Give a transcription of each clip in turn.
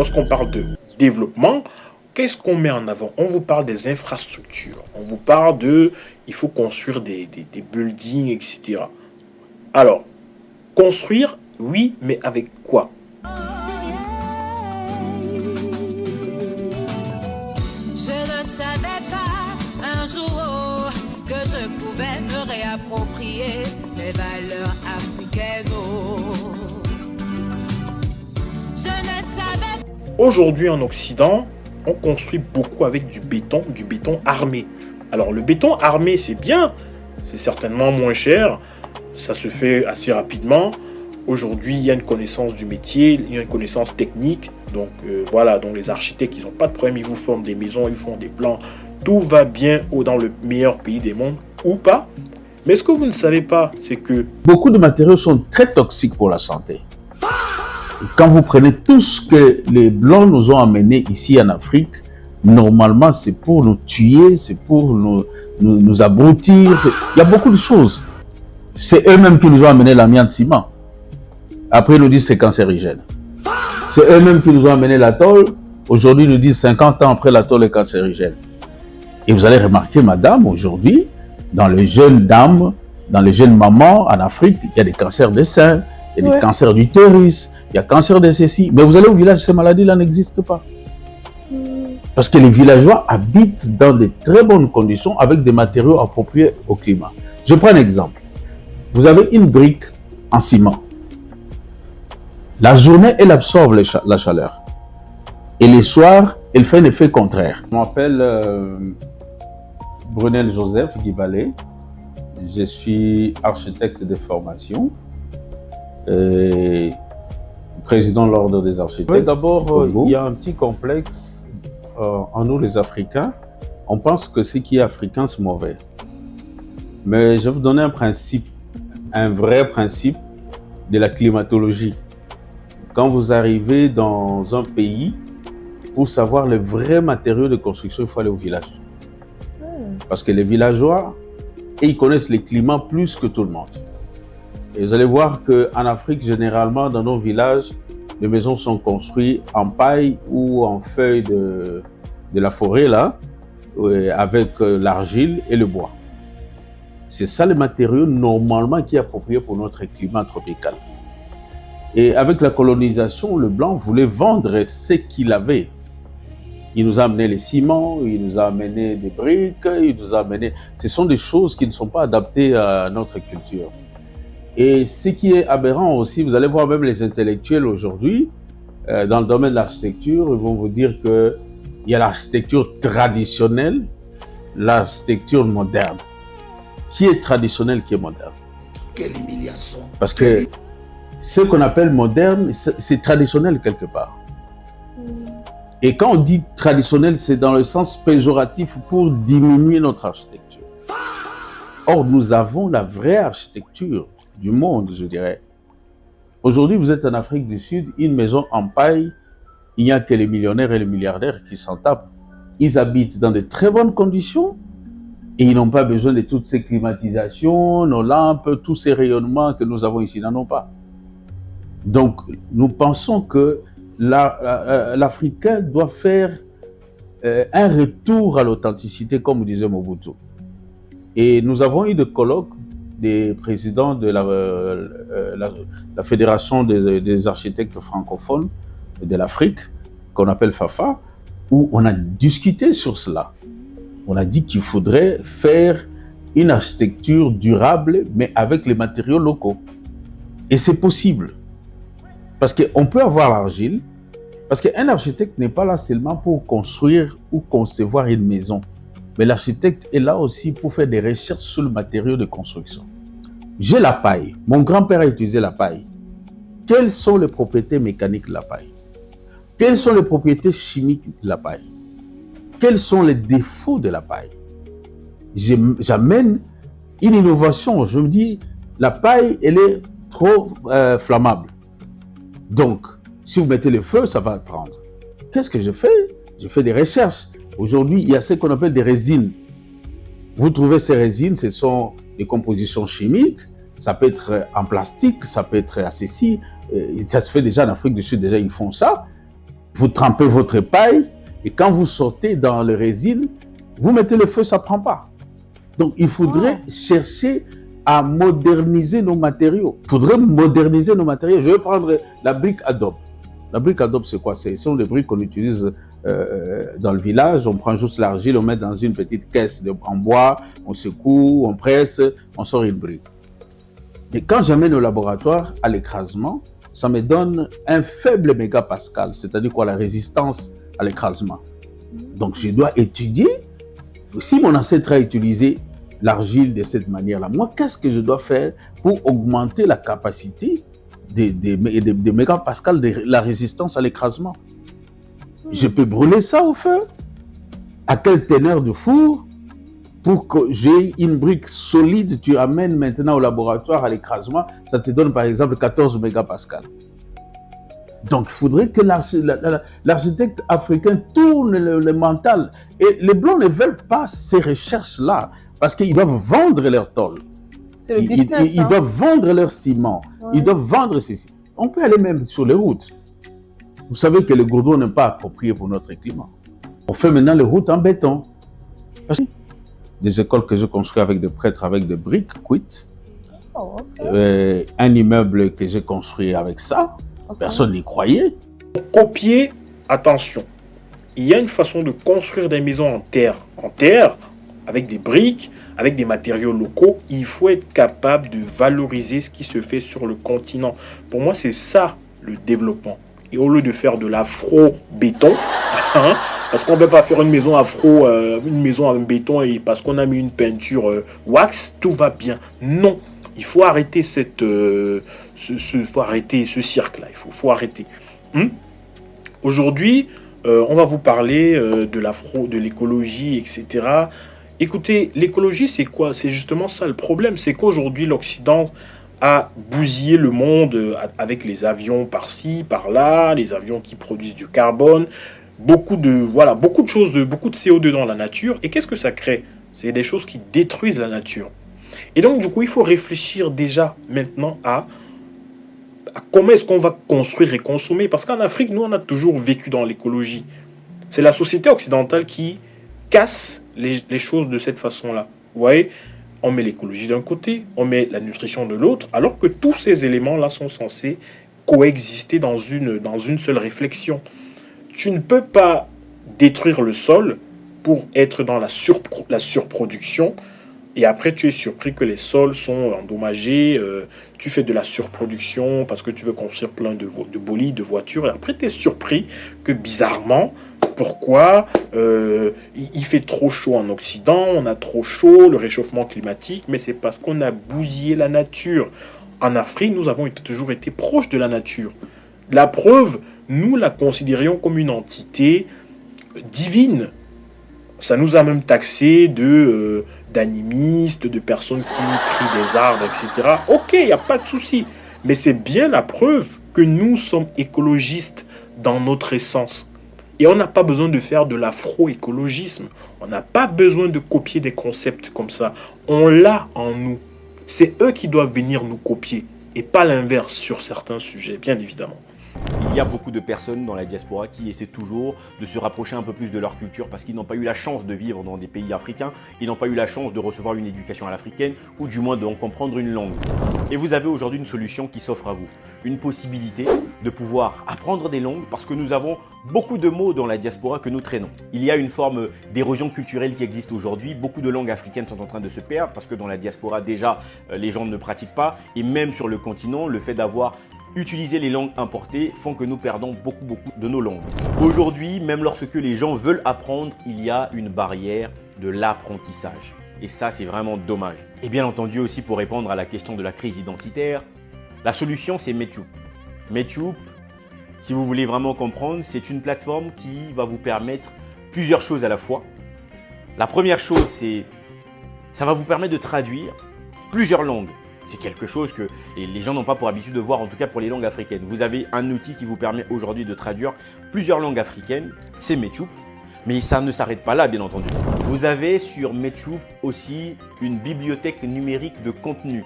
lorsqu'on parle de développement, qu'est-ce qu'on met en avant? On vous parle des infrastructures, on vous parle de, il faut construire des buildings, etc. Alors, construire, oui, mais avec quoi? Je ne savais pas un jour que je pouvais me réapproprier les valeurs africaines. Je ne savais. Aujourd'hui en Occident, on construit beaucoup avec du béton armé. Alors le béton armé, c'est bien, c'est certainement moins cher, ça se fait assez rapidement. Aujourd'hui, il y a une connaissance du métier, il y a une connaissance technique. Donc voilà, donc les architectes, ils n'ont pas de problème, ils vous font des maisons, ils font des plans. Tout va bien dans le meilleur pays des mondes, ou pas. Mais ce que vous ne savez pas, c'est que beaucoup de matériaux sont très toxiques pour la santé. Quand vous prenez tout ce que les Blancs nous ont amené ici en Afrique, normalement, c'est pour nous tuer, c'est pour nous abrutir. Il y a beaucoup de choses. C'est eux-mêmes qui nous ont amené l'amiante ciment. Après, ils nous disent que c'est cancérigène. C'est eux-mêmes qui nous ont amené la tôle. Aujourd'hui, ils nous disent 50 ans après, la tôle est cancérigène. Et vous allez remarquer, madame, aujourd'hui, dans les jeunes dames, dans les jeunes mamans en Afrique, il y a des cancers des seins, il y a des cancers d'utérus, il y a cancer de ceci. Mais vous allez au village, ces maladies-là n'existent pas. Parce que les villageois habitent dans de très bonnes conditions avec des matériaux appropriés au climat. Je prends un exemple. Vous avez une brique en ciment. La journée, elle absorbe la chaleur. Et les soirs, elle fait un effet contraire. Je m'appelle Brunel Joseph Guibalé. Je suis architecte de formation et président de l'Ordre des architectes. D'abord, il y a un petit complexe en nous les Africains. On pense que ce qui est africain, c'est mauvais. Mais je vais vous donner un principe, un vrai principe de la climatologie. Quand vous arrivez dans un pays, pour savoir les vrais matériaux de construction, il faut aller au village. Parce que les villageois, ils connaissent les climats plus que tout le monde. Et vous allez voir qu'en Afrique, généralement, dans nos villages, les maisons sont construites en paille ou en feuilles de la forêt, là, avec l'argile et le bois. C'est ça le matériau normalement qui est approprié pour notre climat tropical. Et avec la colonisation, le blanc voulait vendre ce qu'il avait. Il nous a amené les ciments, il nous a amené des briques, il nous a amené... Ce sont des choses qui ne sont pas adaptées à notre culture. Et ce qui est aberrant aussi, vous allez voir même les intellectuels aujourd'hui, dans le domaine de l'architecture, ils vont vous dire qu'il y a l'architecture traditionnelle, l'architecture moderne. Qui est traditionnelle, qui est moderne? Quelle humiliation! Parce que ce qu'on appelle moderne, c'est traditionnel quelque part. Et quand on dit traditionnel, c'est dans le sens péjoratif pour diminuer notre architecture. Or, nous avons la vraie architecture du monde, je dirais. Aujourd'hui, vous êtes en Afrique du Sud, une maison en paille, il n'y a que les millionnaires et les milliardaires qui s'en tapent. Ils habitent dans de très bonnes conditions et ils n'ont pas besoin de toutes ces climatisations, nos lampes, tous ces rayonnements que nous avons ici, n'en ont pas. Donc, nous pensons que l'Africain doit faire un retour à l'authenticité, comme disait Mobutu. Et nous avons eu des colloques des présidents de la Fédération des architectes francophones de l'Afrique, qu'on appelle FAFA, où on a discuté sur cela. On a dit qu'il faudrait faire une architecture durable, mais avec les matériaux locaux. Et c'est possible. Parce qu'on peut avoir l'argile, parce qu'un architecte n'est pas là seulement pour construire ou concevoir une maison, mais l'architecte est là aussi pour faire des recherches sur le matériau de construction. J'ai la paille. Mon grand-père a utilisé la paille. Quelles sont les propriétés mécaniques de la paille? Quelles sont les propriétés chimiques de la paille? Quels sont les défauts de la paille? J'amène une innovation. Je me dis, la paille, elle est trop flammable. Donc, si vous mettez le feu, ça va prendre. Qu'est-ce que je fais? Je fais des recherches. Aujourd'hui, il y a ce qu'on appelle des résines. Vous trouvez ces résines, ce sont des compositions chimiques. Ça peut être en plastique, ça peut être à ceci. Ça se fait déjà en Afrique du Sud, déjà ils font ça. Vous trempez votre paille et quand vous sortez dans le résil, vous mettez le feu, ça ne prend pas. Donc, il faudrait chercher à moderniser nos matériaux. Il faudrait moderniser nos matériaux. Je vais prendre la brique adobe. La brique adobe, c'est quoi? Ce sont des briques qu'on utilise dans le village. On prend juste l'argile, on met dans une petite caisse en bois, on secoue, on presse, on sort une brique. Mais quand j'amène au laboratoire à l'écrasement, ça me donne un faible mégapascal, c'est-à-dire quoi, la résistance à l'écrasement. Donc, je dois étudier. Si mon ancêtre a utilisé l'argile de cette manière-là, moi, qu'est-ce que je dois faire pour augmenter la capacité des mégapascales de la résistance à l'écrasement? Je peux brûler ça au feu? À quelle teneur de four? Pour que j'ai une brique solide, tu amènes maintenant au laboratoire à l'écrasement, ça te donne par exemple 14 mégapascales. Donc il faudrait que l'architecte africain tourne le mental. Et les Blancs ne veulent pas ces recherches-là parce qu'ils doivent vendre leur tôle. C'est le business. Ils doivent vendre leur ciment. Ouais. Ils doivent vendre ceci. On peut aller même sur les routes. Vous savez que le goudron n'est pas approprié pour notre climat. On fait maintenant les routes en béton. Parce que des écoles que je construis avec des prêtres, avec des briques cuites. Un immeuble que j'ai construit avec ça. Personne n'y croyait. Copier, attention. Il y a une façon de construire des maisons en terre. En terre, avec des briques, avec des matériaux locaux. Il faut être capable de valoriser ce qui se fait sur le continent. Pour moi, c'est ça le développement. Et au lieu de faire de l'afro-béton, parce qu'on ne veut pas faire une maison afro, une maison en béton et parce qu'on a mis une peinture wax, tout va bien. Non, il faut arrêter faut arrêter ce cirque-là. Il faut arrêter. Aujourd'hui, on va vous parler de l'écologie, etc. Écoutez, l'écologie, c'est quoi? C'est justement ça le problème. C'est qu'aujourd'hui, l'Occident a bousillé le monde avec les avions par-ci, par-là, les avions qui produisent du carbone, beaucoup de choses, beaucoup de CO2 dans la nature. Et qu'est-ce que ça crée? C'est des choses qui détruisent la nature. Et donc, du coup, il faut réfléchir déjà maintenant à comment est-ce qu'on va construire et consommer. Parce qu'en Afrique, nous, on a toujours vécu dans l'écologie. C'est la société occidentale qui casse les choses de cette façon-là. Vous voyez, on met l'écologie d'un côté, on met la nutrition de l'autre, alors que tous ces éléments-là sont censés coexister dans une seule réflexion. Tu ne peux pas détruire le sol pour être dans la surproduction et après tu es surpris que les sols sont endommagés, tu fais de la surproduction parce que tu veux construire plein de bolides, de voitures et après tu es surpris que bizarrement, pourquoi il fait trop chaud en Occident, on a trop chaud, le réchauffement climatique, mais c'est parce qu'on a bousillé la nature. En Afrique, nous avons toujours été proches de la nature. La preuve, nous la considérions comme une entité divine. Ça nous a même taxé d'animistes, de personnes qui crient des arbres, etc. Ok, il n'y a pas de souci. Mais c'est bien la preuve que nous sommes écologistes dans notre essence. Et on n'a pas besoin de faire de l'afro-écologisme. On n'a pas besoin de copier des concepts comme ça. On l'a en nous. C'est eux qui doivent venir nous copier. Et pas l'inverse sur certains sujets, bien évidemment. Il y a beaucoup de personnes dans la diaspora qui essaient toujours de se rapprocher un peu plus de leur culture parce qu'ils n'ont pas eu la chance de vivre dans des pays africains, ils n'ont pas eu la chance de recevoir une éducation à l'africaine ou du moins d'en comprendre une langue. Et vous avez aujourd'hui une solution qui s'offre à vous, une possibilité de pouvoir apprendre des langues parce que nous avons beaucoup de mots dans la diaspora que nous traînons. Il y a une forme d'érosion culturelle qui existe aujourd'hui, beaucoup de langues africaines sont en train de se perdre parce que dans la diaspora déjà les gens ne pratiquent pas et même sur le continent le fait d'avoir utiliser les langues importées font que nous perdons beaucoup de nos langues. Aujourd'hui, même lorsque les gens veulent apprendre, il y a une barrière de l'apprentissage. Et ça, c'est vraiment dommage. Et bien entendu aussi pour répondre à la question de la crise identitaire, la solution c'est Medjoop. Medjoop, si vous voulez vraiment comprendre, c'est une plateforme qui va vous permettre plusieurs choses à la fois. La première chose, c'est ça va vous permettre de traduire plusieurs langues. C'est quelque chose que les gens n'ont pas pour habitude de voir, en tout cas pour les langues africaines. Vous avez un outil qui vous permet aujourd'hui de traduire plusieurs langues africaines, c'est Medjoop. Mais ça ne s'arrête pas là, bien entendu. Vous avez sur Medjoop aussi une bibliothèque numérique de contenu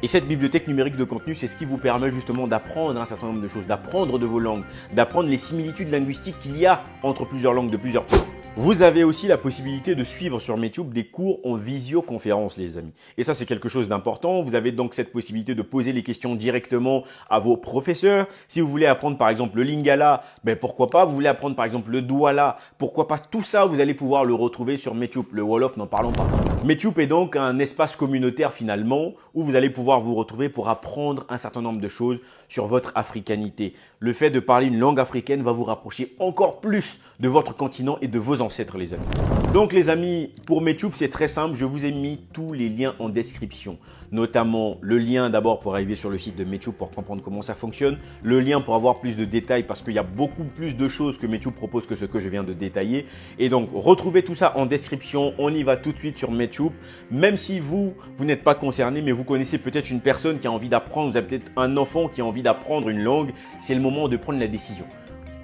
Et cette bibliothèque numérique de contenu, c'est ce qui vous permet justement d'apprendre un certain nombre de choses, d'apprendre de vos langues, d'apprendre les similitudes linguistiques qu'il y a entre plusieurs langues de plusieurs pays. Vous avez aussi la possibilité de suivre sur Meetup des cours en visioconférence, les amis. Et ça, c'est quelque chose d'important. Vous avez donc cette possibilité de poser les questions directement à vos professeurs. Si vous voulez apprendre par exemple le Lingala, ben pourquoi pas. Vous voulez apprendre par exemple le Douala, pourquoi pas. Tout ça, vous allez pouvoir le retrouver sur Meetup. Le Wolof, n'en parlons pas. Meetup est donc un espace communautaire finalement où vous allez pouvoir vous retrouver pour apprendre un certain nombre de choses sur votre africanité. Le fait de parler une langue africaine va vous rapprocher encore plus de votre continent et de vos ancêtres, les amis. Donc les amis, pour Meetup, c'est très simple. Je vous ai mis tous les liens en description, notamment le lien d'abord pour arriver sur le site de Meetup pour comprendre comment ça fonctionne, le lien pour avoir plus de détails parce qu'il y a beaucoup plus de choses que Meetup propose que ce que je viens de détailler. Et donc, retrouvez tout ça en description. On y va tout de suite sur Meetup. Même si vous n'êtes pas concerné, mais vous connaissez peut-être une personne qui a envie d'apprendre, vous avez peut-être un enfant qui a envie d'apprendre une langue, c'est le moment de prendre la décision.